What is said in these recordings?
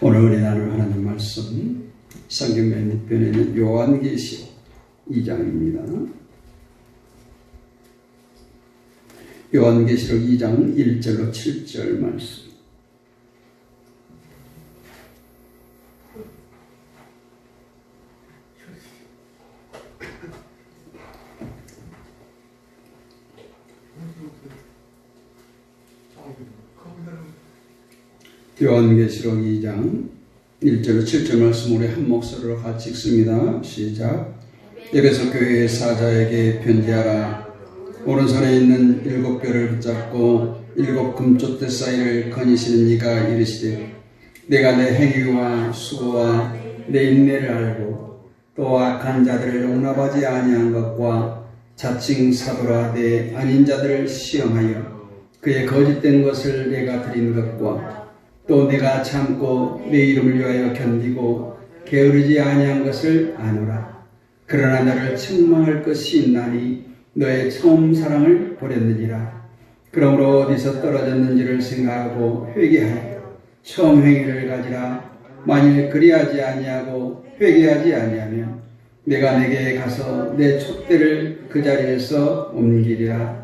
오늘 은혜 나눌 하나님 말씀 성경 맨 밑편에 있는 요한계시록 2장입니다. 요한계시록 2장 1절로 7절 말씀. 요한계시록 2장 1절로 7절 말씀 우리 한 목소리로 같이 읽습니다. 시작. 에베소 교회의 사자에게 편지하라. 오른손에 있는 7뼈를 붙잡고 7 금쪽대 사이를 거니시는 이가 이르시되 내가 내 행위와 수고와 내 인내를 알고 또 악한 자들을 용납하지 아니한 것과 자칭 사도라 내 아닌 자들을 시험하여 그의 거짓된 것을 내가 드린 것과 또 내가 참고 내 이름을 위하여 견디고 게으르지 아니한 것을 아노라. 그러나 너를 책망할 것이 있나니 너의 처음 사랑을 버렸느니라. 그러므로 어디서 떨어졌는지를 생각하고 회개하여 처음 행위를 가지라. 만일 그리하지 아니하고 회개하지 아니하면 내가 내게 가서 내 촛대를 그 자리에서 옮기리라.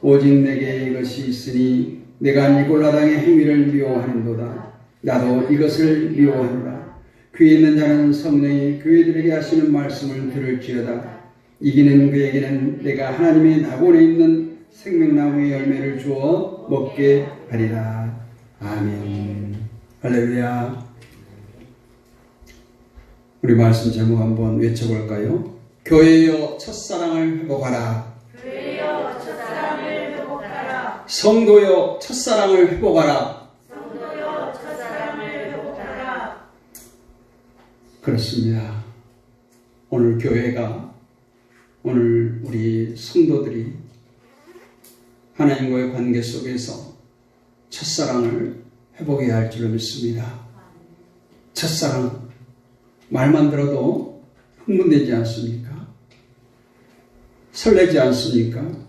오직 내게 이것이 있으니 내가 니골라당의 행위를 미워하는도다. 나도 이것을 미워하노라. 귀에 있는 자는 성령이 교회들에게 하시는 말씀을 들을지어다. 이기는 그에게는 내가 하나님의 낙원에 있는 생명나무의 열매를 주어 먹게 하리라. 아멘. 할렐루야. 우리 말씀 제목 한번 외쳐볼까요? 교회여 첫사랑을 회복하라. 교회여 첫사랑을 회복하라. 성도여 첫사랑을 회복하라. 성도여 첫사랑을 회복하라. 그렇습니다. 오늘 교회가, 오늘 우리 성도들이 하나님과의 관계 속에서 첫사랑을 회복해야 할 줄로 믿습니다. 첫사랑, 말만 들어도 흥분되지 않습니까? 설레지 않습니까?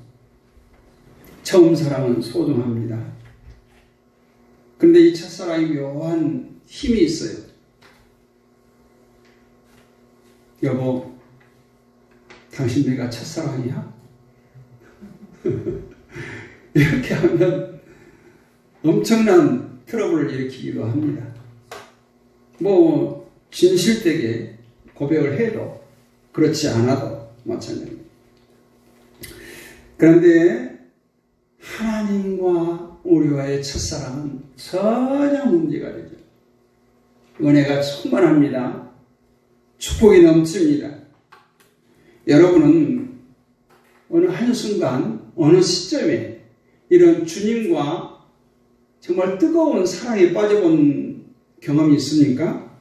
처음 사랑은 소중합니다. 그런데 이 첫사랑이 묘한 힘이 있어요. 여보, 당신 내가 첫사랑이야? 이렇게 하면 엄청난 트러블을 일으키기도 합니다. 진실되게 고백을 해도 그렇지 않아도 마찬가지입니다. 그런데 하나님과 우리와의 첫사랑은 전혀 문제가 되죠. 은혜가 충만합니다. 축복이 넘칩니다. 여러분은 어느 한순간, 어느 시점에 이런 주님과 정말 뜨거운 사랑에 빠져본 경험이 있습니까?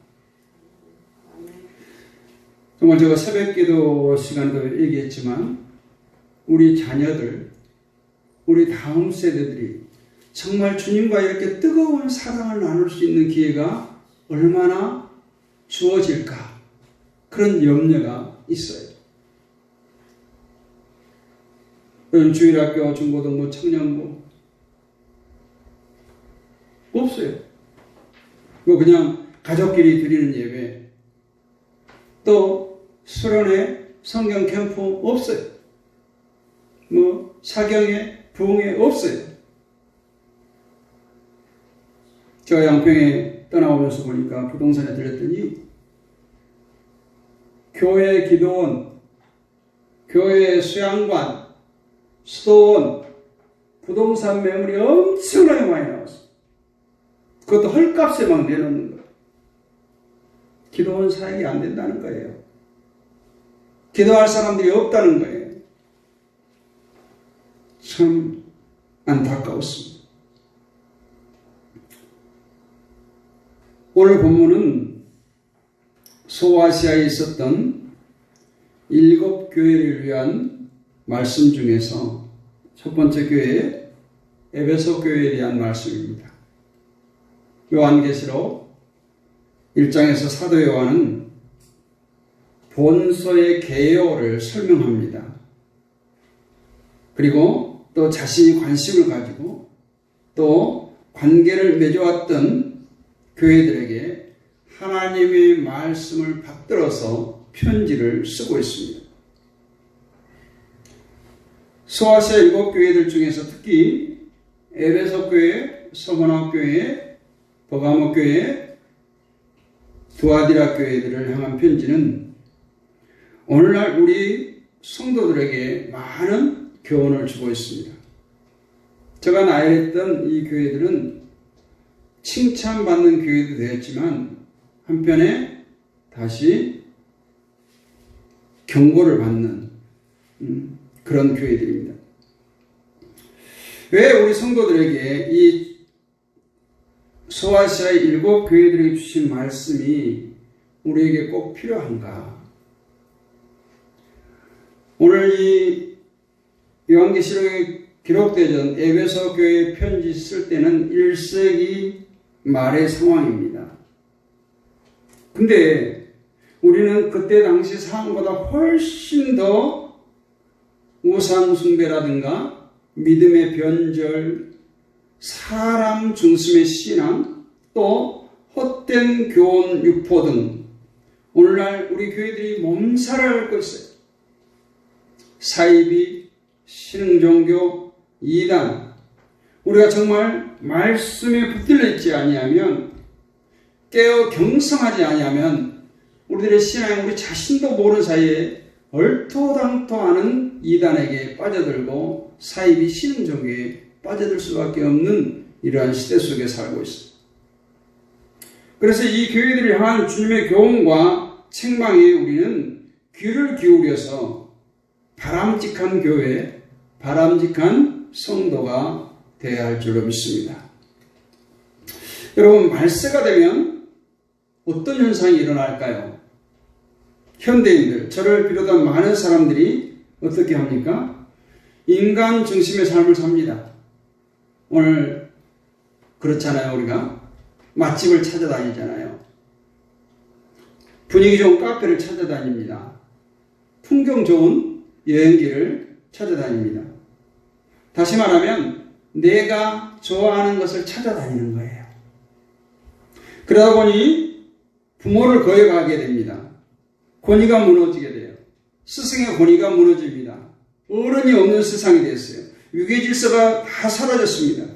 정말 제가 새벽기도 시간도 얘기했지만 우리 자녀들, 우리 다음 세대들이 정말 주님과 이렇게 뜨거운 사랑을 나눌 수 있는 기회가 얼마나 주어질까, 그런 염려가 있어요. 주일학교, 중고등부, 청년부 없어요. 그냥 가족끼리 드리는 예배, 또 수련회, 성경 캠프 없어요. 사경회, 부흥회 없어요. 제가 양평에 떠나오면서 보니까 부동산에 들렸더니 교회 기도원, 교회 수양관, 수도원, 부동산 매물이 엄청나게 많이 나왔어요. 그것도 헐값에 막 내놓는 거예요. 기도원 사역이 안 된다는 거예요. 기도할 사람들이 없다는 거예요. 참 안타까웠습니다. 오늘 본문은 소아시아에 있었던 7 교회를 위한 말씀 중에서 첫 번째 교회, 에베소 교회에 대한 말씀입니다. 요한계시록 1장에서 사도 요한은 본서의 개요를 설명합니다. 그리고 또 자신이 관심을 가지고 또 관계를 맺어왔던 교회들에게 하나님의 말씀을 받들어서 편지를 쓰고 있습니다. 소아시아 7교회들 중에서 특히 에베소 교회, 서머나 교회, 버가모 교회, 두아디라 교회들을 향한 편지는 오늘날 우리 성도들에게 많은 교훈을 주고 있습니다. 제가 나열했던 이 교회들은 칭찬받는 교회도 되었지만 한편에 다시 경고를 받는 그런 교회들입니다. 왜 우리 성도들에게 이 소아시아의 7교회들에게 주신 말씀이 우리에게 꼭 필요한가? 오늘 이 요한계시록에 기록되던 에베소 교회 편지 쓸 때는 1세기 말의 상황입니다. 근데 우리는 그때 당시 상황보다 훨씬 더 우상 숭배라든가 믿음의 변절, 사람 중심의 신앙, 또 헛된 교훈 유포 등 오늘날 우리 교회들이 몸살을 앓고 있어요. 사이비, 신흥종교, 이단, 우리가 정말 말씀에 붙들려 있지 아니하면, 깨어 경성하지 아니하면 우리들의 신앙, 우리 자신도 모르는 사이에 얼토당토하는 이단에게 빠져들고 사이비 신흥종교에 빠져들 수밖에 없는 이러한 시대 속에 살고 있습니다. 그래서 이 교회들을 향한 주님의 교훈과 책망에 우리는 귀를 기울여서 바람직한 교회, 바람직한 성도가 되어야 할 줄로 믿습니다. 여러분, 말세가 되면 어떤 현상이 일어날까요? 현대인들, 저를 비롯한 많은 사람들이 어떻게 합니까? 인간 중심의 삶을 삽니다. 오늘 그렇잖아요. 우리가 맛집을 찾아다니잖아요. 분위기 좋은 카페를 찾아다닙니다. 풍경 좋은 여행지를 찾아다닙니다. 다시 말하면 내가 좋아하는 것을 찾아다니는 거예요. 그러다 보니 부모를 거역하게 됩니다. 권위가 무너지게 돼요. 스승의 권위가 무너집니다. 어른이 없는 세상이 됐어요. 유계질서가 다 사라졌습니다.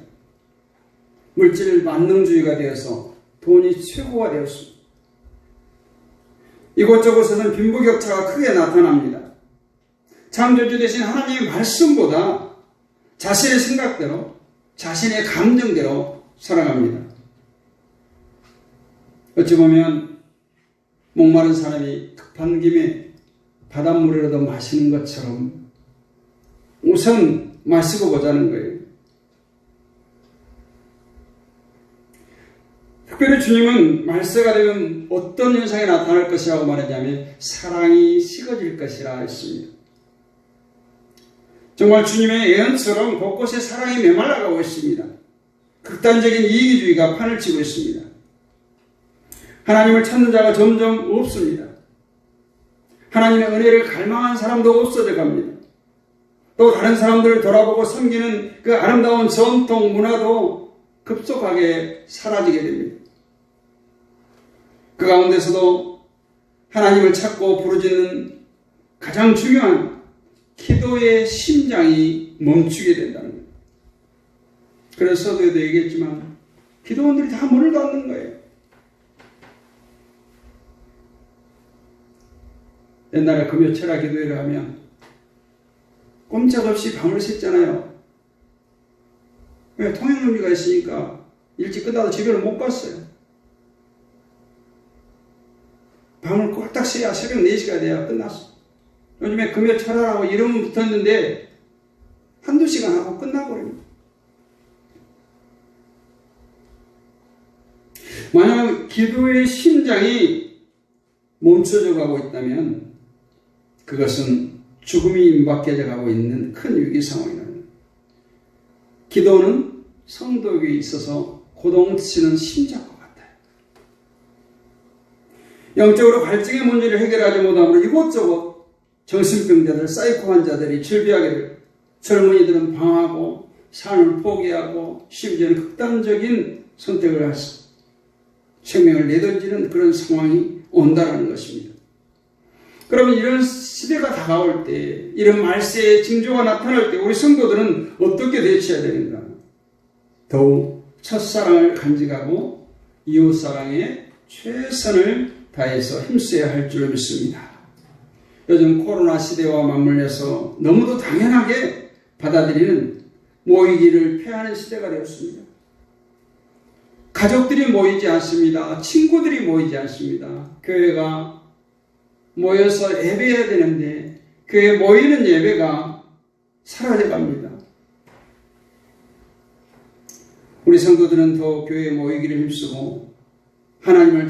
물질 만능주의가 되어서 돈이 최고가 되었습니다. 이곳저곳에서는 빈부격차가 크게 나타납니다. 창조주 되신 하나님의 말씀보다 자신의 생각대로, 자신의 감정대로 살아갑니다. 어찌 보면 목마른 사람이 급한 김에 바닷물이라도 마시는 것처럼 우선 마시고 보자는 거예요. 특별히 주님은 말세가 되면 어떤 현상이 나타날 것이라고 말하자면 사랑이 식어질 것이라 했습니다. 정말 주님의 예언처럼 곳곳에 사랑이 메말라가고 있습니다. 극단적인 이기주의가 판을 치고 있습니다. 하나님을 찾는 자가 점점 없습니다. 하나님의 은혜를 갈망한 사람도 없어져 갑니다. 또 다른 사람들을 돌아보고 섬기는 그 아름다운 전통 문화도 급속하게 사라지게 됩니다. 그 가운데서도 하나님을 찾고 부르짖는 가장 중요한 기도의 심장이 멈추게 된다는 거예요. 그래서 서두에도 얘기했지만 기도원들이 다 문을 닫는 거예요. 옛날에 금요철야 기도회를 하면 꼼짝없이 밤을 샜잖아요. 왜? 통행금지가 있으니까 일찍 끝나도 집에를 못 갔어요. 밤을 꼴딱 새야 새벽 4시가 돼야 끝났어. 요즘에 금요철야라고 이름은 붙었는데 한두 시간 하고 끝나버립니다. 만약 기도의 심장이 멈춰져 가고 있다면 그것은 죽음이 임박해져 가고 있는 큰 위기 상황이라는. 기도는 성도에게 있어서 고동치는 심장과 같아요. 영적으로 갈증의 문제를 해결하지 못함으로 이곳저곳 정신병자들, 사이코 환자들이 질비하게 되고 젊은이들은 방황하고 삶을 포기하고 심지어는 극단적인 선택을 했습니다. 생명을 내던지는 그런 상황이 온다라는 것입니다. 그러면 이런 시대가 다가올 때, 이런 말세의 징조가 나타날 때 우리 성도들은 어떻게 대처해야 되는가? 더욱 첫사랑을 간직하고 이웃사랑에 최선을 다해서 힘써야 할 줄 믿습니다. 요즘 코로나 시대와 맞물려서 너무도 당연하게 받아들이는 모이기를 폐하는 시대가 되었습니다. 가족들이 모이지 않습니다. 친구들이 모이지 않습니다. 교회가 모여서 예배해야 되는데 교회에 모이는 예배가 사라져갑니다. 우리 성도들은 더 교회에 모이기를 힘쓰고 하나님을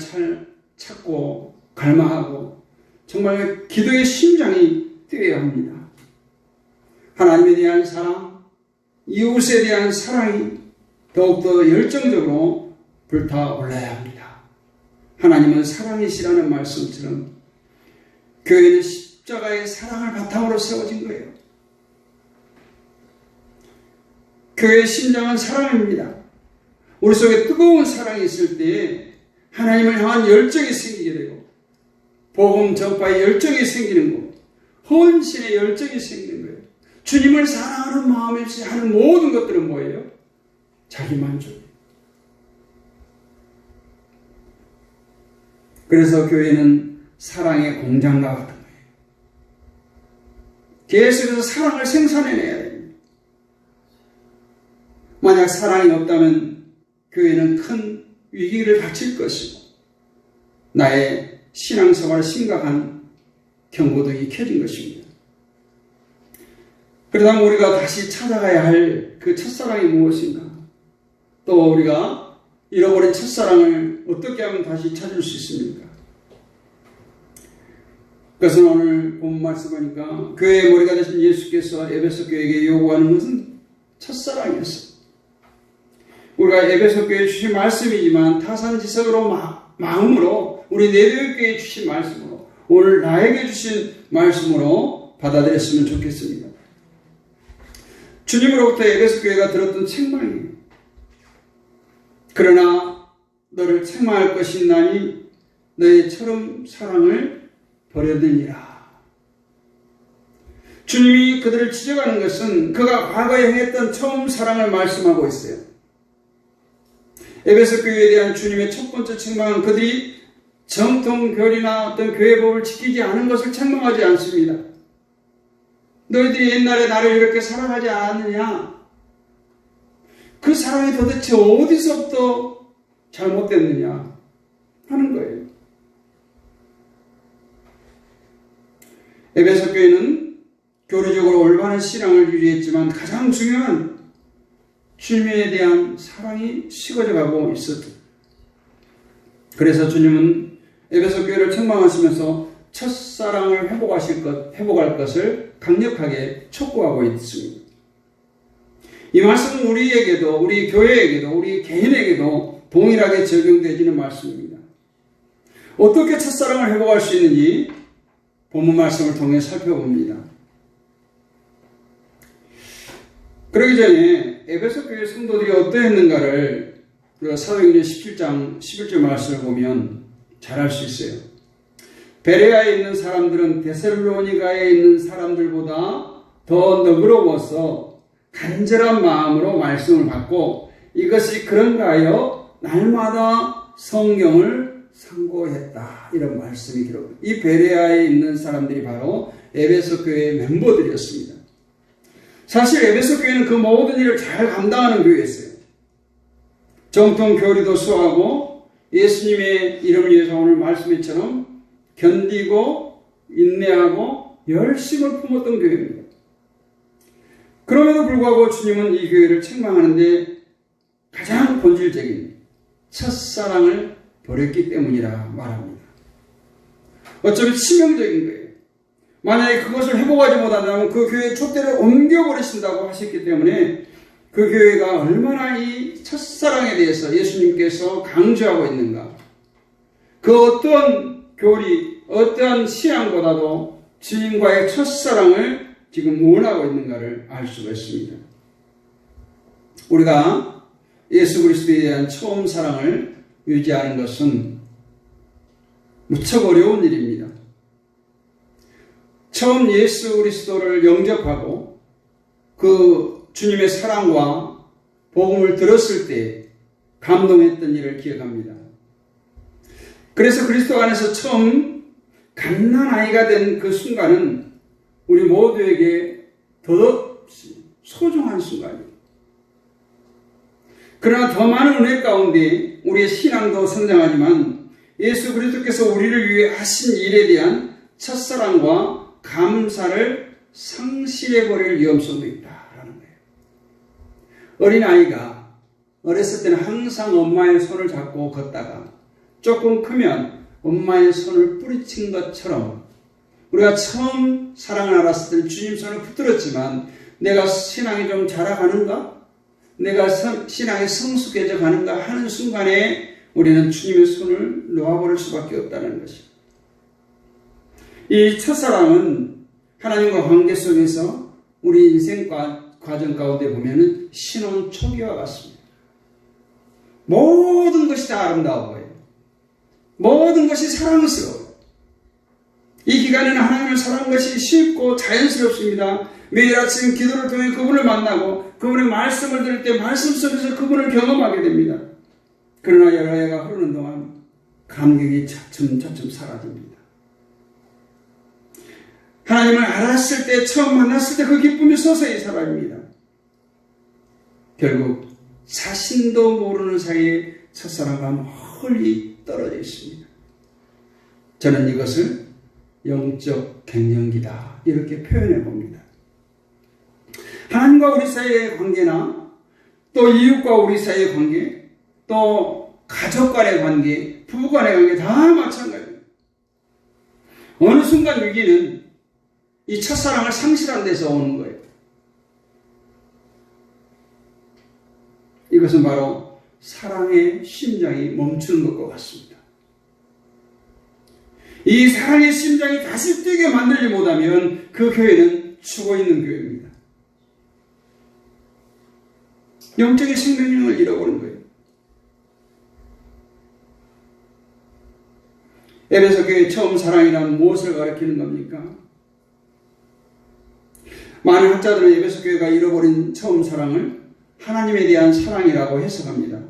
찾고 갈망하고 정말 기도의 심장이 뛰어야 합니다. 하나님에 대한 사랑, 이웃에 대한 사랑이 더욱더 열정적으로 불타올라야 합니다. 하나님은 사랑이시라는 말씀처럼 교회는 십자가의 사랑을 바탕으로 세워진 거예요. 교회의 심장은 사랑입니다. 우리 속에 뜨거운 사랑이 있을 때 하나님을 향한 열정이 생기게 되고 복음 전파의 열정이 생기는 거고 헌신의 열정이 생기는 거예요. 주님을 사랑하는 마음에서 하는 모든 것들은 뭐예요? 자기 만족. 그래서 교회는 사랑의 공장과 같은 거예요. 계속해서 사랑을 생산해내야 됩니다. 만약 사랑이 없다면 교회는 큰 위기를 닥칠 것이고 나의 신앙생활에 심각한 경고등이 켜진 것입니다. 그러다 우리가 다시 찾아가야 할 그 첫사랑이 무엇인가? 또 우리가 잃어버린 첫사랑을 어떻게 하면 다시 찾을 수 있습니까? 그것은 오늘 본 말씀하니까 교회의 머리가 되신 예수께서 에베소 교회에게 요구하는 것은 첫사랑이었어요. 우리가 에베소 교회에 주신 말씀이지만 타산지석으로 마음으로 우리 내도교회에 주신 말씀으로 오늘 나에게 주신 말씀으로 받아들였으면 좋겠습니다. 주님으로부터 에베소 교회가 들었던 책망이에요. 그러나 너를 책망할 것이 있나니 너의 처음 사랑을 버렸느니라. 주님이 그들을 지적하는 것은 그가 과거에 행했던 처음 사랑을 말씀하고 있어요. 에베소 교회에 대한 주님의 첫 번째 책망은 그들이 정통교리나 어떤 교회법을 지키지 않은 것을 책망하지 않습니다. 너희들이 옛날에 나를 이렇게 사랑하지 않았느냐? 그 사랑이 도대체 어디서부터 잘못됐느냐? 하는 거예요. 에베소 교회는 교리적으로 올바른 신앙을 유지했지만 가장 중요한 주님에 대한 사랑이 식어져 가고 있었죠. 그래서 주님은 에베소 교회를 책망하시면서 첫사랑을 회복할 것을 강력하게 촉구하고 있습니다. 이 말씀은 우리에게도, 우리 교회에게도, 우리 개인에게도 동일하게 적용되지는 말씀입니다. 어떻게 첫사랑을 회복할 수 있는지 본문 말씀을 통해 살펴봅니다. 그러기 전에 에베소 교회 성도들이 어떠했는가를 우리가 사도행전 17장 11절 말씀을 보면 잘 알 수 있어요. 베레아에 있는 사람들은 데살로니가에 있는 사람들보다 더 너그러워서 간절한 마음으로 말씀을 받고 이것이 그런가 하여 날마다 성경을 상고했다. 이런 말씀이 기록됩니다. 이 베레아에 있는 사람들이 바로 에베소 교회의 멤버들이었습니다. 사실 에베소 교회는 그 모든 일을 잘 감당하는 교회였어요. 정통 교리도 수호하고 예수님의 이름을 위해서 오늘 말씀처럼 견디고 인내하고 열심을 품었던 교회입니다. 그럼에도 불구하고 주님은 이 교회를 책망하는데 가장 본질적인 첫사랑을 버렸기 때문이라 말합니다. 어쩌면 치명적인 거예요. 만약에 그것을 회복하지 못한다면 그 교회의 촛대를 옮겨버리신다고 하셨기 때문에 그 교회가 얼마나 이 첫사랑에 대해서 예수님께서 강조하고 있는가. 그 어떤 교리, 어떠한 신앙보다도 주님과의 첫사랑을 지금 원하고 있는가를 알 수가 있습니다. 우리가 예수 그리스도에 대한 처음 사랑을 유지하는 것은 무척 어려운 일입니다. 처음 예수 그리스도를 영접하고 그 주님의 사랑과 복음을 들었을 때 감동했던 일을 기억합니다. 그래서 그리스도 안에서 처음 갓난아이가 된 그 순간은 우리 모두에게 더없이 소중한 순간입니다. 그러나 더 많은 은혜 가운데 우리의 신앙도 성장하지만 예수 그리스도께서 우리를 위해 하신 일에 대한 첫사랑과 감사를 상실해버릴 위험성도 있다라는 거예요. 어린아이가 어렸을 때는 항상 엄마의 손을 잡고 걷다가 조금 크면 엄마의 손을 뿌리친 것처럼 우리가 처음 사랑을 알았을 때는 주님 손을 붙들었지만 내가 신앙이 좀 자라가는가? 내가 신앙이 성숙해져 가는가 하는 순간에 우리는 주님의 손을 놓아버릴 수밖에 없다는 것입니다. 이 첫사랑은 하나님과 관계 속에서 우리 인생 과정 가운데 보면은 신혼 초기와 같습니다. 모든 것이 다 아름다워 보여요. 모든 것이 사랑스러워요. 이 기간에는 하나님을 사랑하는 것이 쉽고 자연스럽습니다. 매일 아침 기도를 통해 그분을 만나고 그분의 말씀을 들을 때 말씀 속에서 그분을 경험하게 됩니다. 그러나 여러 해가 흐르는 동안 감격이 차츰차츰 사라집니다. 하나님을 알았을 때, 처음 만났을 때 그 기쁨이 서서히 사라집니다. 결국 자신도 모르는 사이에 첫사랑과 멀리 떨어져 있습니다. 저는 이것을 영적 갱년기다 이렇게 표현해 봅니다. 하나님과 우리 사이의 관계나 또 이웃과 우리 사이의 관계, 또 가족 간의 관계, 부부 간의 관계 다 마찬가지입니다. 어느 순간 위기는 이 첫사랑을 상실한 데서 오는 거예요. 이것은 바로 사랑의 심장이 멈추는 것과 같습니다. 이 사랑의 심장이 다시 뛰게 만들지 못하면 그 교회는 죽어있는 교회입니다. 영적인 생명력을 잃어버린 거예요. 에베소 교회의 처음 사랑이란 무엇을 가리키는 겁니까? 많은 학자들은 에베소 교회가 잃어버린 처음 사랑을 하나님에 대한 사랑이라고 해석합니다.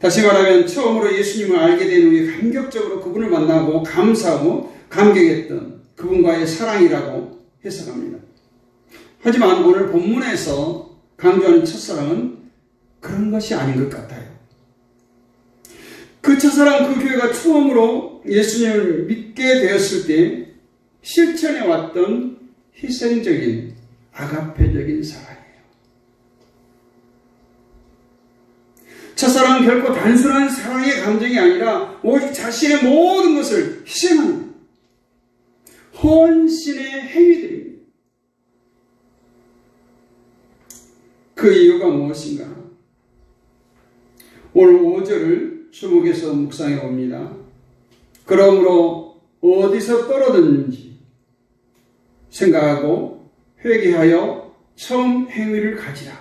다시 말하면 처음으로 예수님을 알게 된 후에 감격적으로 그분을 만나고 감사하고 감격했던 그분과의 사랑이라고 해석합니다. 하지만 오늘 본문에서 강조하는 첫사랑은 그런 것이 아닌 것 같아요. 그 첫사랑, 그 교회가 처음으로 예수님을 믿게 되었을 때 실천해 왔던 희생적인 아가페적인 사랑이에요. 첫사랑은 결코 단순한 사랑의 감정이 아니라 오직 자신의 모든 것을 희생하는 헌신의 행위들입니다. 그 이유가 무엇인가? 오늘 5절을 주목해서 묵상해 봅니다. 그러므로 어디서 떨어졌는지 생각하고 회개하여 처음 행위를 가지라.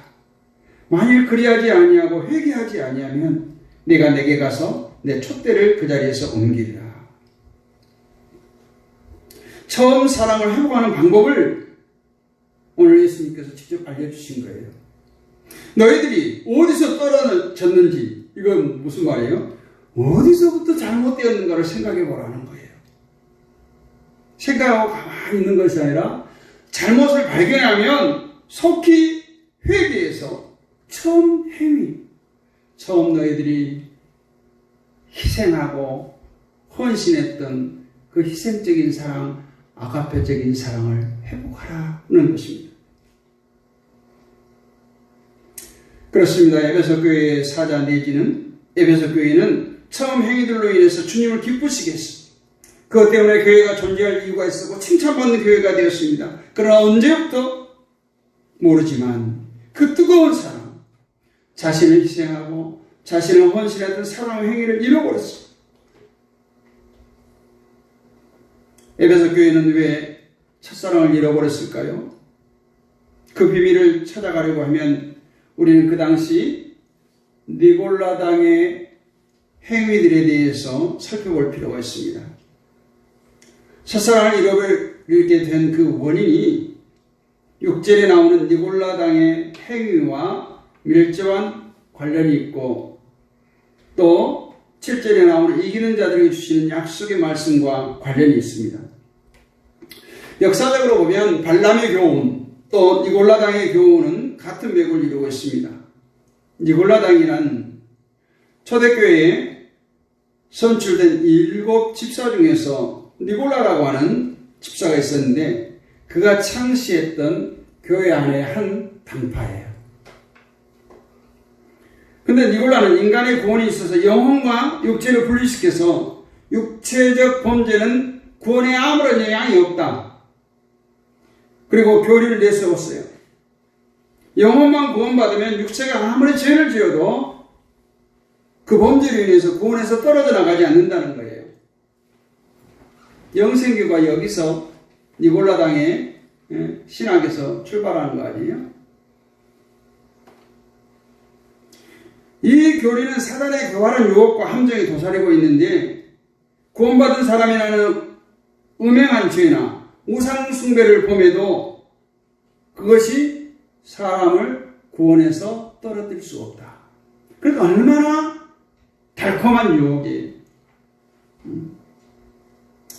만일 그리하지 아니하고 회개하지 아니하면 내가 내게 가서 내 촛대를 그 자리에서 옮기리라. 처음 사랑을 회복하는 방법을 오늘 예수님께서 직접 알려주신 거예요. 너희들이 어디서 떨어졌는지, 이건 무슨 말이에요? 어디서부터 잘못되었는가를 생각해 보라는 거예요. 생각하고 가만히 있는 것이 아니라 잘못을 발견하면 속히 회개해서 처음 행위, 처음 너희들이 희생하고 헌신했던 그 희생적인 사랑, 아가페적인 사랑을 회복하라는 것입니다. 그렇습니다. 에베소 교회의 사자 내지는 에베소 교회는 처음 행위들로 인해서 주님을 기쁘시게 했습니다. 그것 때문에 교회가 존재할 이유가 있었고 칭찬받는 교회가 되었습니다. 그러나 언제부터 모르지만 그 뜨거운 사랑, 자신을 희생하고 자신을 헌신했던 사랑의 행위를 잃어버렸습니다. 에베소 교회는 왜 첫사랑을 잃어버렸을까요? 그 비밀을 찾아가려고 하면 우리는 그 당시 니골라당의 행위들에 대해서 살펴볼 필요가 있습니다. 첫사랑을 잃어버리게 된 그 원인이 6절에 나오는 니골라당의 행위와 밀접한 관련이 있고, 또 7절에 나오는 이기는 자들에게 주시는 약속의 말씀과 관련이 있습니다. 역사적으로 보면 발람의 교훈 또 니골라당의 교훈은 같은 맥을 이루고 있습니다. 니골라당이란 초대교회에 선출된 7 집사 중에서 니골라라고 하는 집사가 있었는데, 그가 창시했던 교회 안의 한 당파예요. 근데 니골라는 인간의 구원이 있어서 영혼과 육체를 분리시켜서 육체적 범죄는 구원에 아무런 영향이 없다. 그리고 교리를 내세웠어요. 영혼만 구원받으면 육체가 아무리 죄를 지어도 그 범죄로 인해서 구원에서 떨어져 나가지 않는다는 거예요. 영생교가 여기서 니골라당의 신학에서 출발하는 거 아니에요? 이 교리는 사단의 교활한 유혹과 함정에 도사리고 있는데, 구원받은 사람이라는 음행한 죄나 우상숭배를 범해도 그것이 사람을 구원에서 떨어뜨릴 수 없다. 그러니까 얼마나 달콤한 유혹이에요.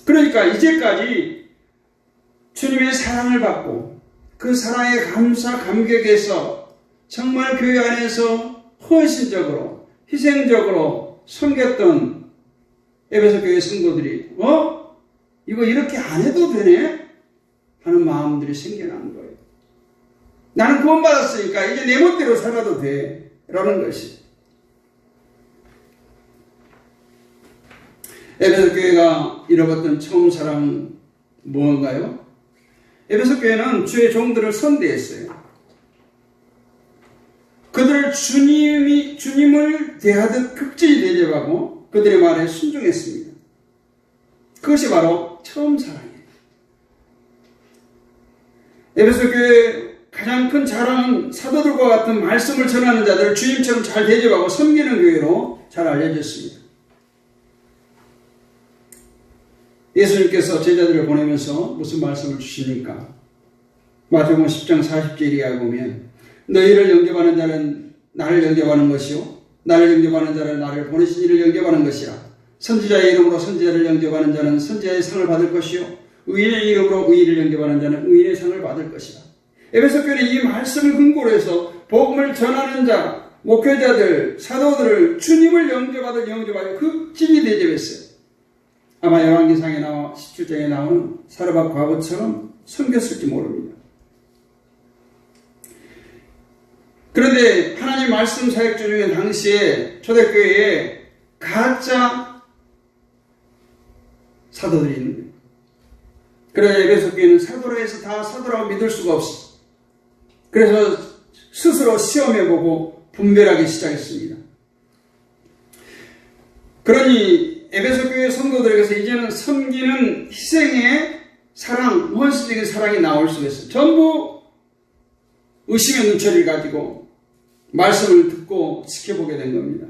그러니까 이제까지 주님의 사랑을 받고 그 사랑에 감격해서 정말 교회 안에서 헌신적으로 희생적으로 섬겼던 에베소 교회 성도들이 이거 이렇게 안 해도 되네? 하는 마음들이 생겨나는 거예요. 나는 구원받았으니까 이제 내 멋대로 살아도 돼 라는 것이. 에베소 교회가 잃어버렸던 처음 사랑은 무언가요? 에베소 교회는 주의 종들을 선대했어요. 그들을 주님을 대하듯 극진히 대접하고 그들의 말에 순종했습니다. 그것이 바로 처음 사랑이에요. 에베소 교회의 가장 큰 자랑은 사도들과 같은 말씀을 전하는 자들을 주님처럼 잘 대접하고 섬기는 교회로 잘 알려졌습니다. 예수님께서 제자들을 보내면서 무슨 말씀을 주십니까? 마태복음 10장 40절에 보면 너희를 영접하는 자는 나를 영접하는 것이요 나를 영접하는 자는 나를 보내신 이를 영접하는 것이라. 선지자의 이름으로 선지자를 영접하는 자는 선지자의 상을 받을 것이요 의인의 이름으로 의인을 영접하는 자는 의인의 상을 받을 것이라. 에베소 교회는 이 말씀을 근거로 해서 복음을 전하는 자, 목회자들, 사도들을 주님을 영접하여 극진히 대접했어요. 아마 열왕기상에 나와 17장에 나오는 사르밧 과부처럼 섬겼을지 모릅니다. 그런데 하나님 말씀 사역자 중에 당시에 초대교회에 가짜 사도들이 있는 거예요. 그래서 에베소 교회는 사도라 해서 다 사도라고 믿을 수가 없어. 그래서 스스로 시험해보고 분별하기 시작했습니다. 그러니 에베소 교회 성도들에게서 이제는 섬기는 희생의 사랑, 헌신적인 사랑이 나올 수가 있어요. 전부 의심의 눈초리를 가지고 말씀을 듣고 지켜보게 된 겁니다.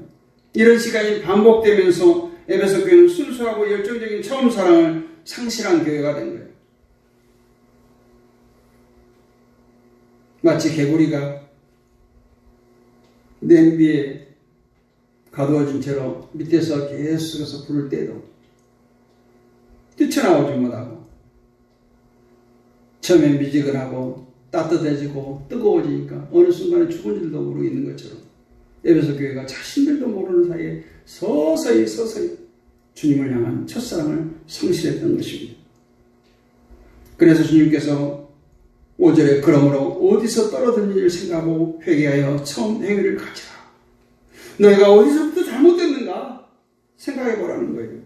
이런 시간이 반복되면서 에베소 교회는 순수하고 열정적인 처음 사랑을 상실한 교회가 된 거예요. 마치 개구리가 냄비에 가두어진 채로 밑에서 계속해서 불을 떼도 뛰쳐나오지 못하고 처음엔 미지근하고 따뜻해지고 뜨거워지니까 어느 순간에 죽은 줄도 모르고 있는 것처럼 에베소 교회가 자신들도 모르는 사이에 서서히 주님을 향한 첫사랑을 상실했던 것입니다. 그래서 주님께서 5절에 그러므로 어디서 떨어진 일을 생각하고 회개하여 처음 행위를 가지라. 너희가 어디서부터 잘못됐는가 생각해 보라는 거예요.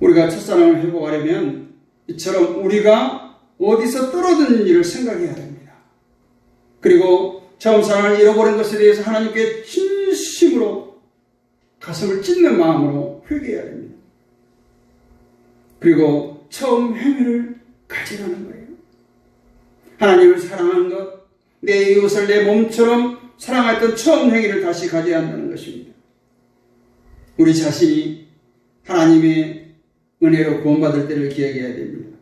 우리가 첫사랑을 회복하려면 이처럼 우리가 어디서 떨어진 일을 생각해야 됩니다. 그리고 처음 사랑을 잃어버린 것에 대해서 하나님께 진심으로 가슴을 찢는 마음으로 회개해야 됩니다. 그리고 처음 행위를 가지라는 거예요. 하나님을 사랑하는 것, 내 이웃을 내 몸처럼 사랑했던 처음 행위를 다시 가져야 한다는 것입니다. 우리 자신이 하나님의 은혜로 구원받을 때를 기억해야 됩니다.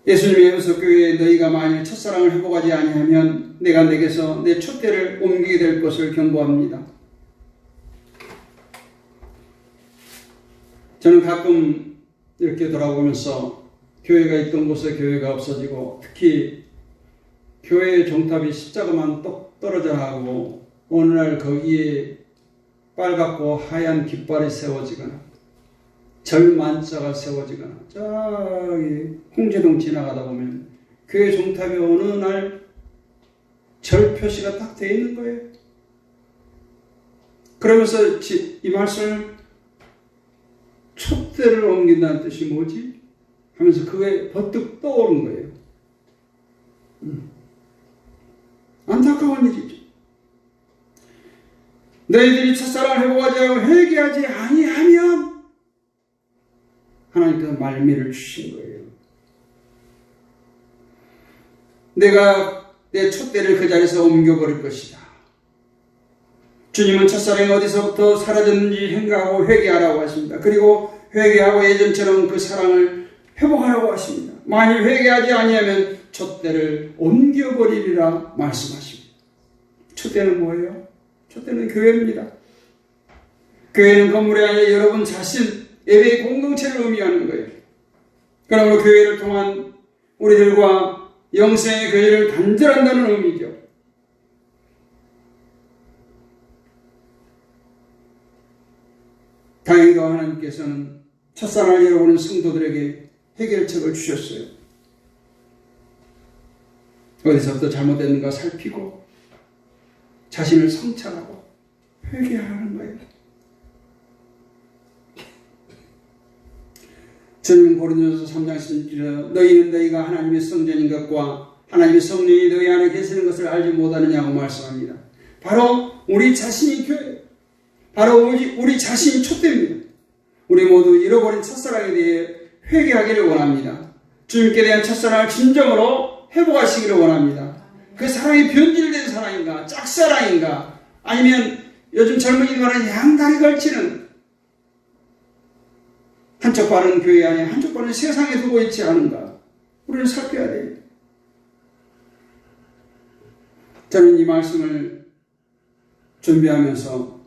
예수님의 에베소교회에 너희가 만일 첫사랑을 회복하지 아니하면 내가 내게서 내 촛대를 옮기게 될 것을 경고합니다. 저는 가끔 이렇게 돌아보면서 교회가 있던 곳에 교회가 없어지고, 특히 교회의 종탑이 십자가만 똑 떨어져 하고 어느 날 거기에 빨갛고 하얀 깃발이 세워지거나 절만자가 세워지거나, 저기 홍제동 지나가다 보면 교회 종탑에 어느 날 절 표시가 딱 되어 있는 거예요. 그러면서 이 말씀을 촛대를 옮긴다는 뜻이 뭐지? 하면서 그게 버뜩 떠오른 거예요. 안타까운 일이죠. 너희들이 첫사랑을 회복하지 않고 회개하지 아니하면 하나님께서 말미를 주신 거예요. 내가 내 촛대를 그 자리에서 옮겨버릴 것이다. 주님은 첫사랑이 어디서부터 사라졌는지 생각하고 회개하라고 하십니다. 그리고 회개하고 예전처럼 그 사랑을 회복하라고 하십니다. 만일 회개하지 아니하면 촛대를 옮겨버리리라 말씀하십니다. 촛대는 뭐예요? 촛대는 교회입니다. 교회는 건물이 아니라 여러분 자신, 예배의 공동체를 의미하는 거예요. 그러므로 교회를 통한 우리들과 영생의 교회를 단절한다는 의미죠. 다행히도 하나님께서는 첫사랑을 잃어버린 성도들에게 해결책을 주셨어요. 어디서부터 잘못됐는가 살피고 자신을 성찰하고 회개하는 거예요. 주님은 고린도전서 3장 16절에 너희는 너희가 하나님의 성전인 것과 하나님의 성령이 너희 안에 계시는 것을 알지 못하느냐고 말씀합니다. 바로 우리 자신이 교회, 바로 우리 자신이 촛대입니다. 우리 모두 잃어버린 첫사랑에 대해 회개하기를 원합니다. 주님께 대한 첫사랑을 진정으로 회복하시기를 원합니다. 그 사랑이 변질된 사랑인가, 짝사랑인가, 아니면 요즘 젊은이들 말하는 양다리 걸치는 한쪽 발은 교회 안에 한쪽 발은 세상에 두고 있지 않은가, 우리는 살펴야 돼요. 저는 이 말씀을 준비하면서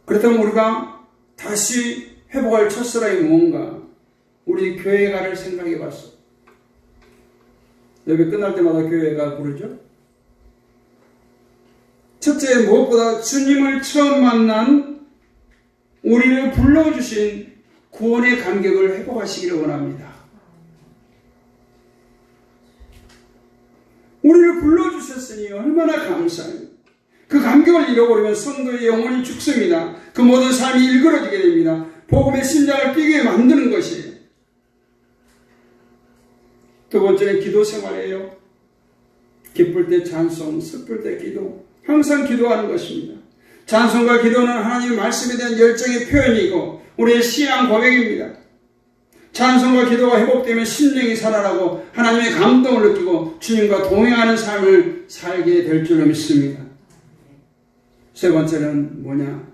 그렇다면 우리가 다시 회복할 첫사랑이 뭔가 우리 교회가를 생각해 봤어. 예배 끝날 때마다 교회가 부르죠. 첫째, 무엇보다 주님을 처음 만난 우리를 불러주신 구원의 감격을 회복하시기를 원합니다. 우리를 불러주셨으니 얼마나 감사해요. 그 감격을 잃어버리면 성도의 영혼이 죽습니다. 그 모든 삶이 일그러지게 됩니다. 복음의 심장을 뛰게 만드는 것이에요. 두 번째는 기도 생활이에요. 기쁠 때 찬송, 슬플 때 기도, 항상 기도하는 것입니다. 찬송과 기도는 하나님의 말씀에 대한 열정의 표현이고 우리의 신앙 고백입니다. 찬송과 기도가 회복되면 심령이 살아나고 하나님의 감동을 느끼고 주님과 동행하는 삶을 살게 될 줄로 믿습니다. 세 번째는 뭐냐?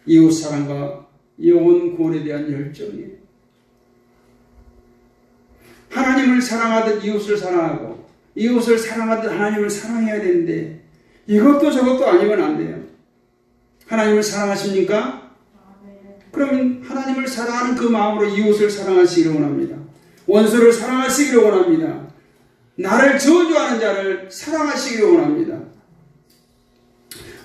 이웃사랑과 영혼 구원에 대한 열정이에요. 하나님을 사랑하듯 이웃을 사랑하고 이웃을 사랑하듯 하나님을 사랑해야 되는데 이것도 저것도 아니면 안 돼요. 하나님을 사랑하십니까? 그러면 하나님을 사랑하는 그 마음으로 이웃을 사랑하시기를 원합니다. 원수를 사랑하시기를 원합니다. 나를 저주하는 자를 사랑하시기를 원합니다.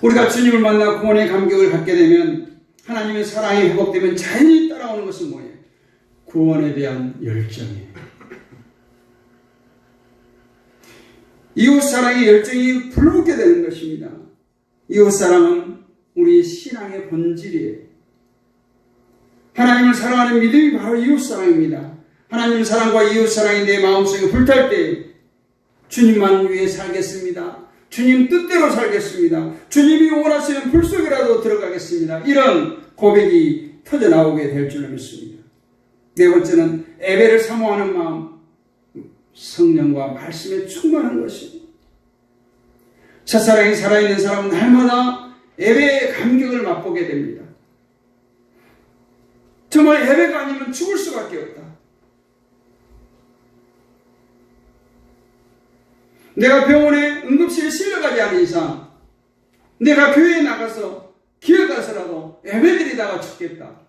우리가 주님을 만나 구원의 감격을 갖게 되면 하나님의 사랑이 회복되면 자연히 따라오는 것은 뭐예요? 구원에 대한 열정이에요. 이웃사랑의 열정이 불붙게 되는 것입니다. 이웃사랑은 우리 신앙의 본질이에요. 하나님을 사랑하는 믿음이 바로 이웃사랑입니다. 하나님 사랑과 이웃사랑이 내 마음속에 불탈 때 주님만 위해 살겠습니다. 주님 뜻대로 살겠습니다. 주님이 원하시는 불 속이라도 들어가겠습니다. 이런 고백이 터져나오게 될 줄로 믿습니다. 네 번째는 예배를 사모하는 마음, 성령과 말씀에 충만한 것입니다. 첫사랑이 살아있는 사람은 날마다 예배의 감격을 맛보게 됩니다. 정말 예배가 아니면 죽을 수밖에 없다. 내가 병원에 응급실에 실려가지 않은 이상 내가 교회에 나가서 기어가서라도 예배드리다가 죽겠다.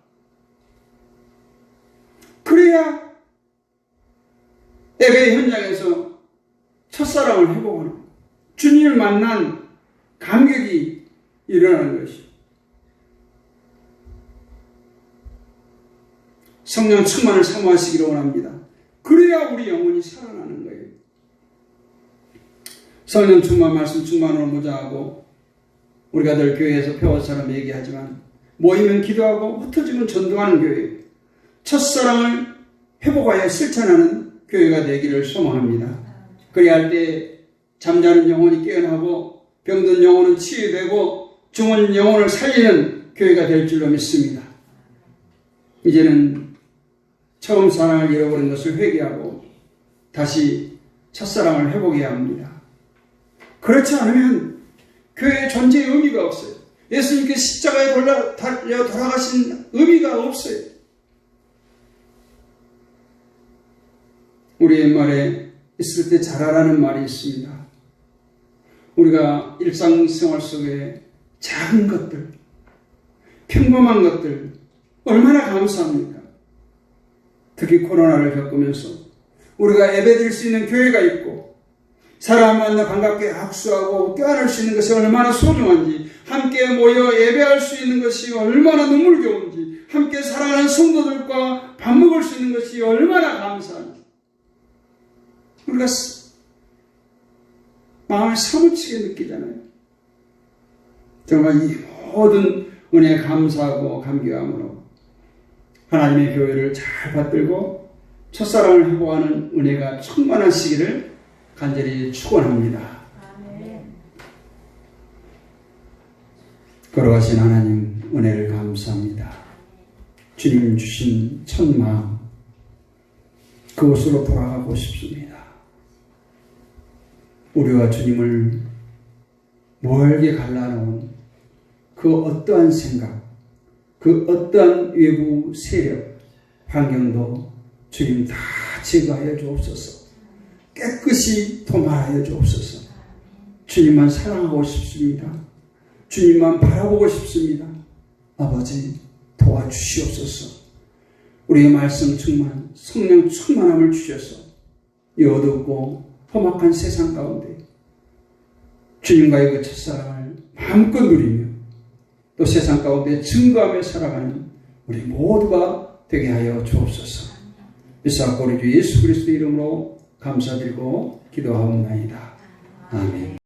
그래야 예배의 현장에서 첫사랑을 회복하는 주님을 만난 감격이 일어나는 것이 성령 충만을 사모하시기를 원합니다. 그래야 우리 영혼이 살아나는 거예요. 성령 충만, 말씀 충만으로 무장하고 우리가 늘 교회에서 배워처럼 얘기하지만 모이면 기도하고 흩어지면 전도하는 교회, 첫사랑을 회복하여 실천하는 교회가 되기를 소망합니다. 그래야 할 때 잠자는 영혼이 깨어나고 병든 영혼은 치유되고 죽은 영혼을 살리는 교회가 될 줄로 믿습니다. 이제는 처음 사랑을 잃어버린 것을 회개하고 다시 첫사랑을 회복해야 합니다. 그렇지 않으면 교회의 존재의 의미가 없어요. 예수님께서 십자가에 달려 돌아가신 의미가 없어요. 우리 옛말에 있을 때 잘하라는 말이 있습니다. 우리가 일상생활 속에 작은 것들, 평범한 것들 얼마나 감사합니까? 특히 코로나를 겪으면서 우리가 예배드릴 수 있는 교회가 있고 사람 만나 반갑게 악수하고 껴안을 수 있는 것이 얼마나 소중한지, 함께 모여 예배할 수 있는 것이 얼마나 눈물겨운지, 함께 사랑하는 성도들과 밥 먹을 수 있는 것이 얼마나 감사한지 우리가 마음을 사무치게 느끼잖아요. 정말 이 모든 은혜에 감사하고 감격함으로 하나님의 교회를 잘 받들고 첫사랑을 회복하는 은혜가 충만하시기를 간절히 축원합니다. 걸어가신 하나님 은혜를 감사합니다. 주님 주신 첫 마음 그곳으로 돌아가고 싶습니다. 우리와 주님을 멀게 갈라놓은 그 어떠한 생각, 그 어떠한 외부 세력, 환경도 주님 다 제거하여 주옵소서. 깨끗이 도말하여 주옵소서. 주님만 사랑하고 싶습니다. 주님만 바라보고 싶습니다. 아버지 도와주시옵소서. 우리의 말씀 충만, 성령 충만함을 주셔서 이 어둡고 험악한 세상 가운데 주님과의 그 첫사랑을 마음껏 누리며 또 세상 가운데 증거하며 살아가는 우리 모두가 되게 하여 주옵소서. 이사고 우리 주 예수 그리스도의 이름으로 감사드리고 기도하옵나이다. 아멘.